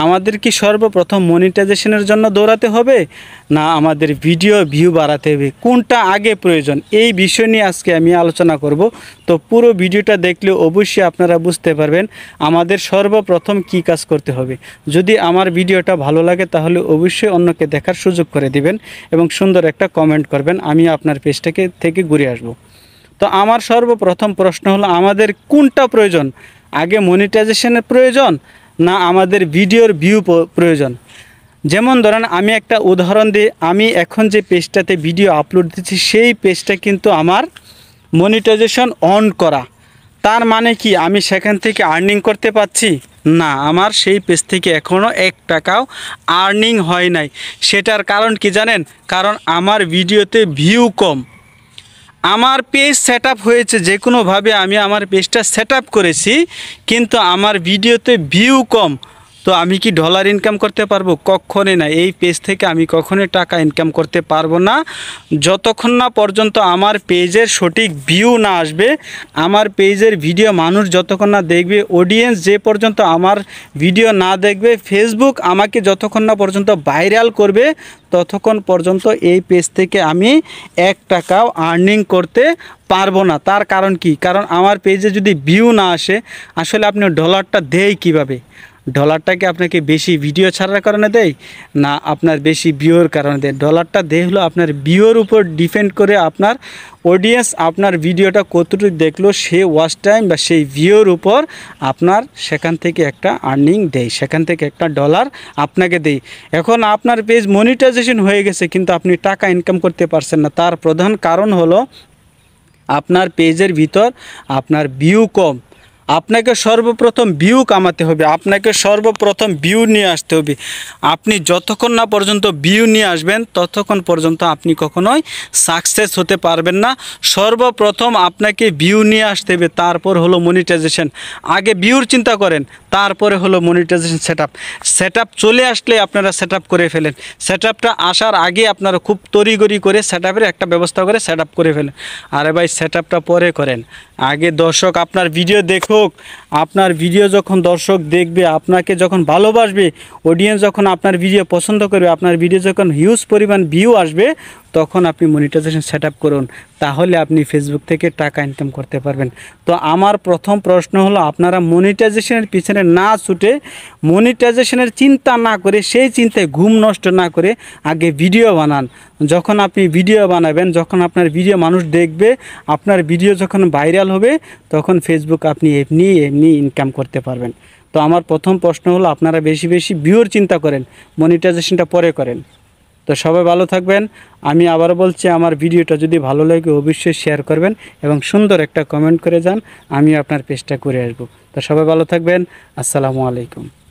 আমাদের কি সর্বপ্রথম মনিটাইজেশনের জন্য দৌড়াতে হবে, না আমাদের ভিডিও ভিউ বাড়াতে হবে, কোনটা আগে প্রয়োজন, এই বিষয় নিয়ে আজকে আমি আলোচনা করব। তো পুরো ভিডিওটা দেখলে অবশ্যই আপনারা বুঝতে পারবেন আমাদের সর্বপ্রথম কি কাজ করতে হবে। যদি আমার ভিডিওটা ভালো লাগে তাহলে অবশ্যই অন্যকে দেখার সুযোগ করে দিবেন এবং সুন্দর একটা কমেন্ট করবেন, আমি আপনার পেজটাকে থেকে ঘুরে আসব। তো আমার সর্বপ্রথম প্রশ্ন হলো, আমাদের কোনটা প্রয়োজন, আগে মনিটাইজেশনের প্রয়োজন না আমাদের ভিডিওর ভিউ প্রয়োজন? যেমন ধরেন আমি একটা উদাহরণ দিই, আমি এখন যে পেজটাতে ভিডিও আপলোড দিচ্ছি সেই পেজটা কিন্তু আমার মনিটাইজেশন অন করা। তার মানে কি আমি সেখান থেকে আর্নিং করতে পারছি না, আমার সেই পেজ থেকে এখনও 1 টাকাও আর্নিং হয় নাই। সেটার কারণ কি জানেন? কারণ আমার ভিডিওতে ভিউ কম। আমার পেজ সেট আপ হয়েছে, যে কোনোভাবে আমি আমার পেজটা সেট আপ করেছি, কিন্তু আমার ভিডিওতে ভিউ কম। তো আমি কি ডলার ইনকাম করতে পারবো? কখনোই না। এই পেজ থেকে আমি কখনোই টাকা ইনকাম করতে পারবো না যতক্ষণ না পর্যন্ত আমার পেজের সঠিক ভিউ না আসবে, আমার পেজের ভিডিও মানুষ যতক্ষণ না দেখবে, অডিয়েন্স যে পর্যন্ত আমার ভিডিও না দেখবে, ফেসবুক আমাকে যতক্ষণ না পর্যন্ত ভাইরাল করবে, ততক্ষণ পর্যন্ত এই পেজ থেকে আমি 1 টাকাও আর্নিং করতে পারবো না। তার কারণ কি? কারণ আমার পেজে যদি ভিউ না আসে, আসলে আপনি ডলারটা দেয় কিভাবে? ডলারটাকে আপনাকে বেশি ভিডিও ছাড়ার কারণে দেয় না আপনার বেশি ভিউর কারণে দেয়? ডলারটা দেয় হলো আপনার ভিউর উপর ডিপেন্ড করে, আপনার অডিয়েন্স আপনার ভিডিওটা কতটুকু দেখলো, সেই ওয়াচ টাইম বা সেই ভিউর উপর আপনার সেখান থেকে একটা আর্নিং দেয়, সেখান থেকে একটা ডলার আপনাকে দেয়। এখন আপনার পেজ মনিটাইজেশন হয়ে গেছে কিন্তু আপনি টাকা ইনকাম করতে পারছেন না, তার প্রধান কারণ হলো আপনার পেজের ভিতর আপনার ভিউ কম। আপনাকে সর্বপ্রথম ভিউ কামাতে হবে, আপনাকে সর্বপ্রথম ভিউ নিয়ে আসতে হবে। আপনি যতক্ষণ না পর্যন্ত ভিউ নিয়ে আসবেন ততক্ষণ পর্যন্ত আপনি কখনোই সাকসেস হতে পারবেন না। সর্বপ্রথম আপনাকে ভিউ নিয়ে আসতে হবে, তারপর হলো মনিটাইজেশন। আগে ভিউর চিন্তা করেন, তারপরে হলো মনিটাইজেশন। সেট আপ চলে আসলে আপনারা সেট আপ করে ফেলেন। সেট আপটা আসার আগে আপনারা খুব তড়িঘড়ি করে সেট আপের একটা ব্যবস্থা করে সেট আপ করে ফেলেন। আরে ভাই, সেট আপটা পরে করেন, আগে দর্শক আপনার ভিডিও দেখুক। আপনার ভিডিও যখন দর্শক দেখবে, আপনাকে যখন ভালোবাসবে, অডিয়েন্স যখন আপনার ভিডিও পছন্দ করবে, আপনার ভিডিও যখন হিউজ পরিমাণ ভিউ আসবে, তখন আপনি মনিটাইজেশন সেট আপ করুন, তাহলে আপনি ফেসবুক থেকে টাকা ইনকাম করতে পারবেন। তো আমার প্রথম প্রশ্ন হলো, আপনারা মনিটাইজেশনের পিছনে না ছুটে, মনিটাইজেশনের চিন্তা না করে, সেই চিন্তায় ঘুম নষ্ট না করে আগে ভিডিও বানান। যখন আপনি ভিডিও বানাবেন, যখন আপনার ভিডিও মানুষ দেখবে, আপনার ভিডিও যখন ভাইরাল হবে, তখন ফেসবুক আপনি এমনি ইনকাম করতে পারবেন। তো আমার প্রথম প্রশ্ন হলো, আপনারা বেশি বেশি ভিউর চিন্তা করেন, মনিটাইজেশনটা পরে করেন। তো সবাই ভালো থাকবেন। আমি আবারও বলছি, আমার ভিডিওটা যদি ভালো লাগে অবশ্যই শেয়ার করবেন এবং সুন্দর একটা কমেন্ট করে যান, আমি আপনার পেজটা করে আসবো। তো সবাই ভালো থাকবেন। আসসালামু আলাইকুম।